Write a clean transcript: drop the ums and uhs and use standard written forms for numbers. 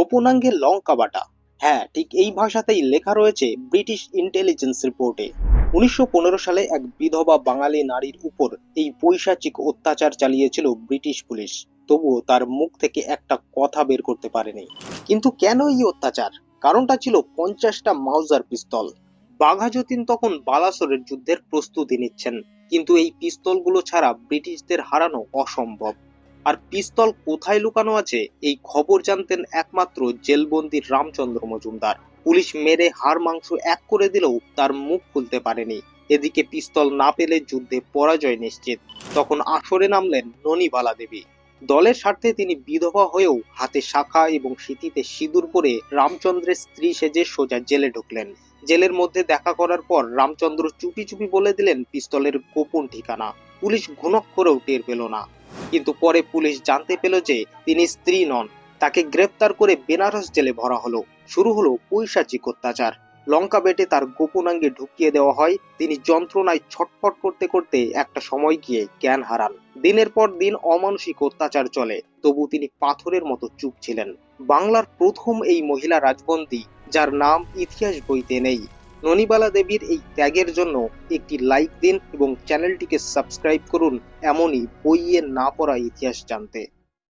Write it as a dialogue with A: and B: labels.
A: গোপনাঙ্গে লঙ্কা বাটা। হ্যাঁ, ঠিক এই ভাষাতেই লেখা রয়েছে ব্রিটিশ ইন্টেলিজেন্স রিপোর্টে। ১৯১৫ সালে এক বিধবা বাঙালি নারীর উপর এই পৈশাচিক অত্যাচার চালিয়েছিল ব্রিটিশ পুলিশ। তবুও তার মুখ থেকে একটা কথা বের করতে পারেনি। কিন্তু কেন এই অত্যাচার? কারণটা ছিল ৫০টা মাউজার পিস্তল। বাঘা যতীন তখন বালাসোরের যুদ্ধের প্রস্তুতি নিচ্ছেন, কিন্তু এই পিস্তলগুলো ছাড়া ব্রিটিশদের হারানো অসম্ভব। আর পিস্তল কোথায় লুকানো আছে এই খবর জানতেন একমাত্র জেলবন্দি রামচন্দ্র মজুমদার। পুলিশ মেরে হাড় মাংস এক করে দিলেও তার মুখ খুলতে পারেনি। এদিকে পিস্তল না পেলে যুদ্ধে পরাজয় নিশ্চিত। তখন আসরে নামলেন ননিবালা দেবী। দলের স্বার্থে তিনি বিধবা হয়েও হাতে শাখা এবং সিঁথিতে সিঁদুর পরে রামচন্দ্রের স্ত্রী সেজে সোজা জেলে ঢুকলেন। জেলের মধ্যে দেখা করার পর রামচন্দ্র চুপি চুপি বলে দিলেন পিস্তলের গোপন ঠিকানা। পুলিশ ঘুণক করেও টের পেল না। কিন্তু পরে পুলিশ জানতে পেল যে তিনি স্ত্রী নন। তাকে গ্রেফতার করে বেনারস জেলে ভরা হলো। শুরু হলো পৈশাচিক অত্যাচার। লঙ্কা বেটে তার গোপনাঙ্গে ঢুকিয়ে দেওয়া হয়। তিনি যন্ত্রণায় ছটফট করতে করতে একটা সময় গিয়ে জ্ঞান হারান। দিনের পর দিন অমানসিক অত্যাচার চলে, তবু তিনি পাথরের মতো চুপ ছিলেন। বাংলার প্রথম এই মহিলা রাজবন্দী, যার নাম ইতিহাস বইতে নেই। ননিবালা দেবীর এই ত্যাগের জন্য একটি লাইক দিন এবং চ্যানেলটিকে সাবস্ক্রাইব করুন এমনই বইয়ে না পড়া ইতিহাস জানতে।